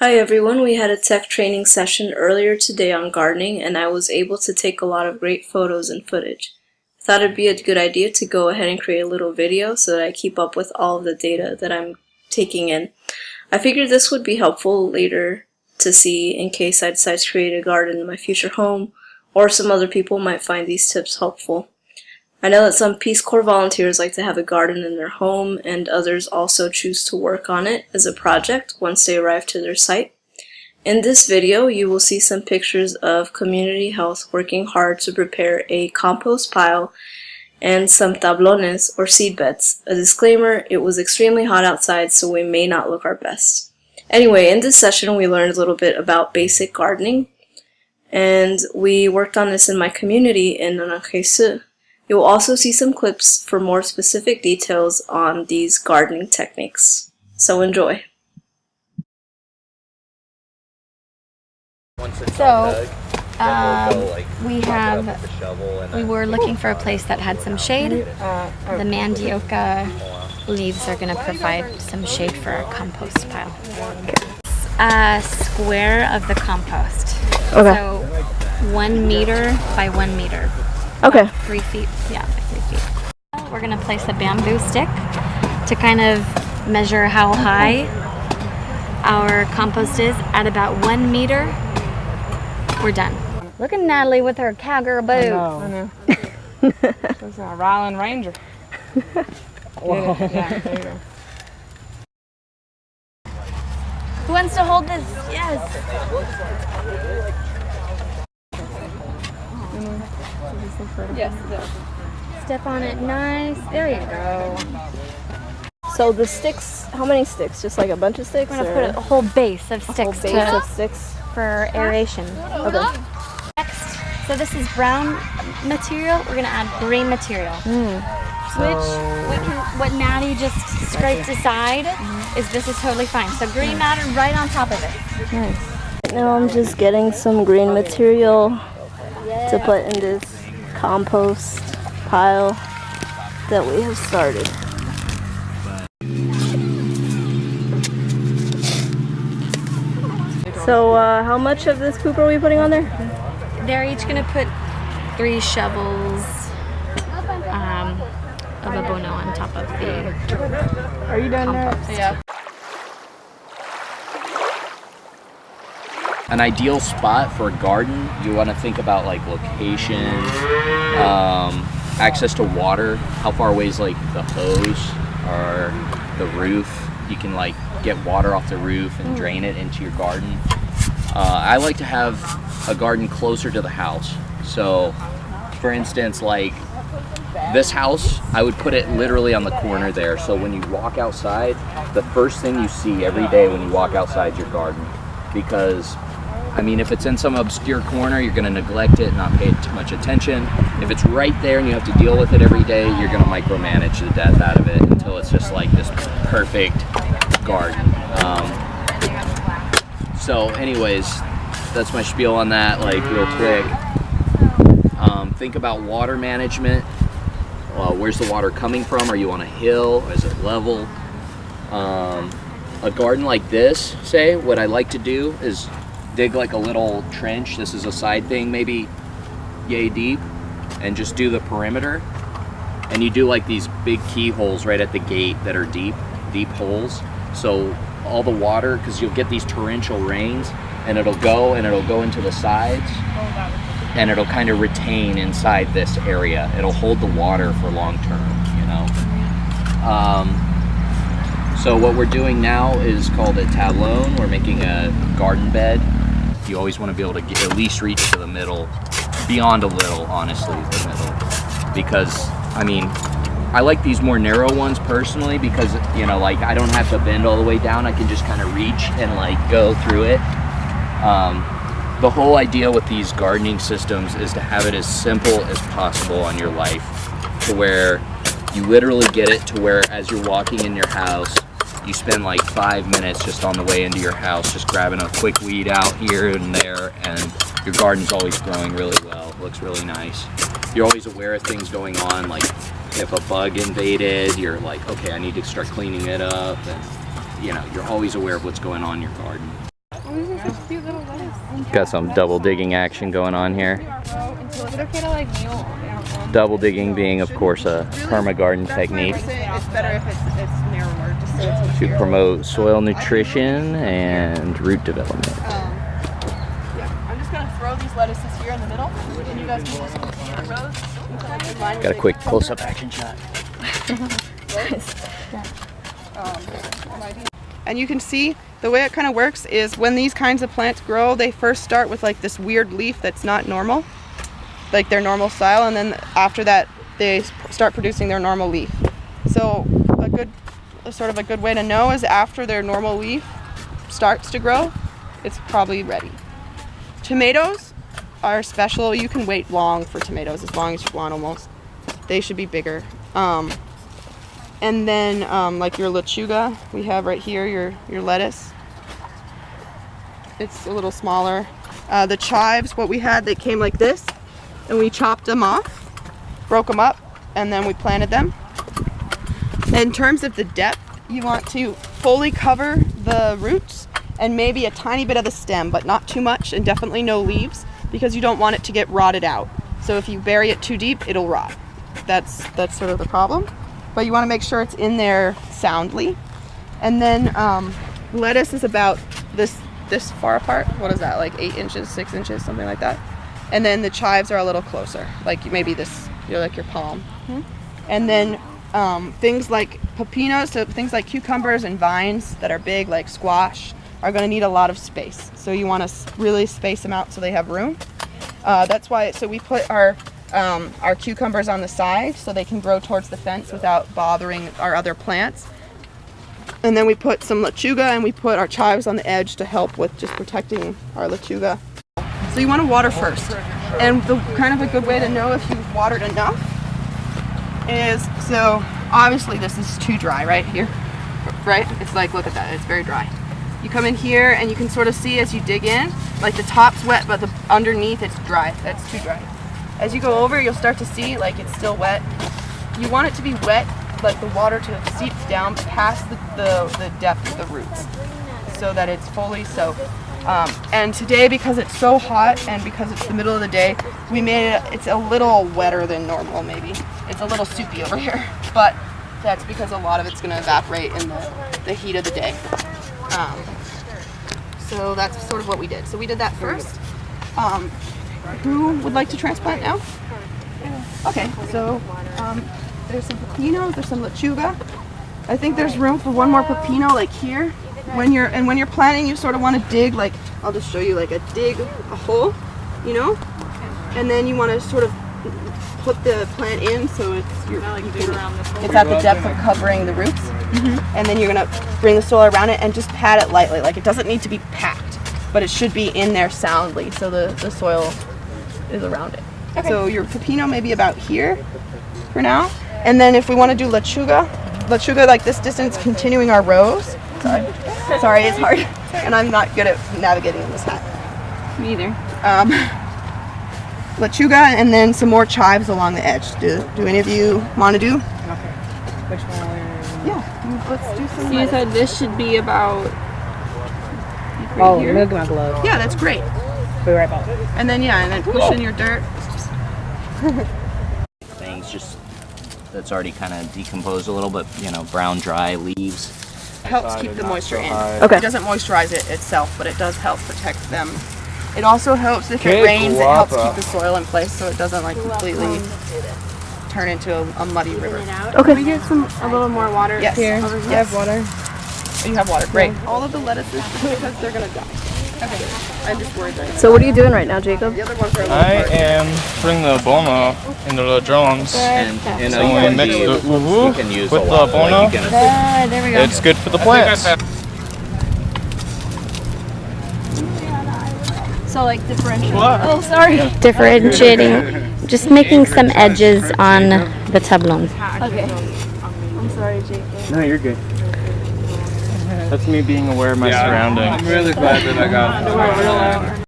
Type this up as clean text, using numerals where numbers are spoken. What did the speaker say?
Hi everyone, we had a tech training session earlier today on gardening and I was able to take a lot of great photos and footage. I thought it'd be a good idea to go ahead and create a little video so that I keep up with all of the data that I'm taking in. I figured this would be helpful later to see in case I decide to create a garden in my future home, or some other people might find these tips helpful. I know that some Peace Corps volunteers like to have a garden in their home, and others also choose to work on it as a project once they arrive to their site. In this video, you will see some pictures of Community Health working hard to prepare a compost pile and some tablones or seed beds. A disclaimer, it was extremely hot outside, so we may not look our best. Anyway, in this session we learned a little bit about basic gardening, and we worked on this in my community in Naranjez. You will also see some clips for more specific details on these gardening techniques. So enjoy. So we were looking for a place that had some shade. The mandioca leaves are going to provide some shade for our compost pile. A square of the compost. Okay. So 1 meter by 1 meter. Okay. 3 feet, yeah, 3 feet. We're gonna place a bamboo stick to kind of measure how high our compost is. At about 1 meter, we're done. Look at Natalie with her cowgirl boots. I know. That's a Ryland Ranger. Whoa. Yeah, there you go. Who wants to hold this? Yes. Yes. Step on it, nice. There you go. So the sticks, how many sticks? Just like a bunch of sticks? We're gonna put a whole base of sticks for aeration. Okay. Next, so this is brown material. We're gonna add green material. What Maddie just scraped aside this is totally fine. So green matter right on top of it. Nice. Now I'm just getting some green material to put in this compost pile that we have started. So how much of this poop are we putting on there? They're each gonna put 3 shovels of abono on top of the Are you done compost. now? Yeah. An ideal spot for a garden, you want to think about like location, access to water, how far away is like the hose or the roof. You can like get water off the roof and drain it into your garden. I like to have a garden closer to the house. So for instance, like this house, I would put it literally on the corner there. So when you walk outside, the first thing you see every day when you walk outside your garden, because I mean, if it's in some obscure corner, you're going to neglect it and not pay too much attention. If it's right there and you have to deal with it every day, you're going to micromanage the death out of it until it's just like this perfect garden. So anyways, that's my spiel on that, like real quick. Think about water management. Where's the water coming from? Are you on a hill? Is it level? A garden like this, say, what I like to do is dig like a little trench. This is a side thing, maybe yay deep, and just do the perimeter. And you do like these big keyholes right at the gate that are deep holes. So all the water, because you'll get these torrential rains, and it'll go into the sides, and it'll kind of retain inside this area. It'll hold the water for long term, you know. So what we're doing now is called a tablone. We're making a garden bed. You always want to be able to at least reach to the middle, beyond a little, honestly, the middle. Because, I mean, I like these more narrow ones personally because, you know, like I don't have to bend all the way down. I can just kind of reach and like go through it. The whole idea with these gardening systems is to have it as simple as possible on your life, to where you literally get it to where as you're walking in your house, you spend like 5 minutes just on the way into your house, just grabbing a quick weed out here and there, and your garden's always growing really well. It looks really nice. You're always aware of things going on, like if a bug invaded, you're like, okay, I need to start cleaning it up, and you know, you're always aware of what's going on in your garden. Oh, these are such cute little lettuce. Got some double digging action going on here. Is it okay to like kneel? Double digging being, of course, a perma-garden technique It's better if it's narrower, just so it's to promote soil nutrition and root development. Yeah, I'm just gonna throw these lettuces here in the middle, and you guys can just continue the rows. Got a quick close-up action shot. And you can see the way it kind of works is when these kinds of plants grow, they first start with like this weird leaf that's not normal, like their normal style, and then after that they start producing their normal leaf. So a good way to know is after their normal leaf starts to grow, it's probably ready. Tomatoes are special. You can wait long for tomatoes, as long as you want almost. They should be bigger. And then like your lechuga, we have right here your lettuce. It's a little smaller. The chives, what we had, they came like this, and we chopped them off, broke them up, and then we planted them. In terms of the depth, you want to fully cover the roots and maybe a tiny bit of the stem, but not too much, and definitely no leaves, because you don't want it to get rotted out. So if you bury it too deep, it'll rot. That's sort of the problem. But you want to make sure it's in there soundly. And then lettuce is about this far apart. What is that, like 8 inches, 6 inches, something like that. And then the chives are a little closer, like maybe this, like your palm. And then things like pepinos, so things like cucumbers and vines that are big, like squash, are going to need a lot of space. So you want to really space them out so they have room. That's why. So we put our cucumbers on the side so they can grow towards the fence without bothering our other plants. And then we put some lechuga and we put our chives on the edge to help with just protecting our lechuga. So you want to water first. And the kind of a good way to know if you've watered enough is, so obviously this is too dry right here, right? It's like, look at that, it's very dry. You come in here and you can sort of see as you dig in, like the top's wet, but the underneath it's dry. That's too dry. As you go over, you'll start to see like it's still wet. You want it to be wet, but the water to seep down past the depth of the roots so that it's fully soaked. And today, because it's so hot and because it's the middle of the day, we made it, it's a little wetter than normal maybe. It's a little soupy over here, but that's because a lot of it's going to evaporate in the heat of the day. So that's sort of what we did. So we did that first. Who would like to transplant now? Okay, so there's some pepinos, there's some lechuga. I think there's room for one more pepino like here. When you're planting, you sort of want to dig, like, I'll just show you, like dig a hole, you know? And then you want to sort of put the plant in so it's at the depth of covering the roots. And then you're going to bring the soil around it and just pat it lightly. Like, it doesn't need to be packed, but it should be in there soundly so the soil is around it. Okay. So your pepino may be about here for now. And then if we want to do lechuga like this distance, continuing our rows. Sorry, it's hard. And I'm not good at navigating in this hat. Me either. Lechuga and then some more chives along the edge. Do any of you want to do? Okay. Which one? Yeah, let's do some. So you said this should be about. Right here. Look at my glove. Yeah, that's great. Be right back. And then push in your dirt. Things just that's already kind of decomposed a little, but brown, dry leaves. Helps keep the moisture in. Okay. It doesn't moisturize it itself, but it does help protect them. It also helps if it rains. It helps keep the soil in place so it doesn't like completely turn into a muddy river. Okay. Can we get a little more water Yes. here? Yes. You have water? Oh, you have water. Great. All of the lettuces because they're gonna die. Okay. I'm just worried they're gonna So what are you doing right now, Jacob? The other ones are a little I hard. am putting the bona into the drums. And So when we mix the uvu you can use with a the lot, like, bona, you can- There we go. it's good for the plants. So like differentiate. Oh, sorry. Differentiating, just making some edges on the tablon. Okay. I'm sorry, Jacob. No, you're good. That's me being aware of my surroundings. I'm really glad that I got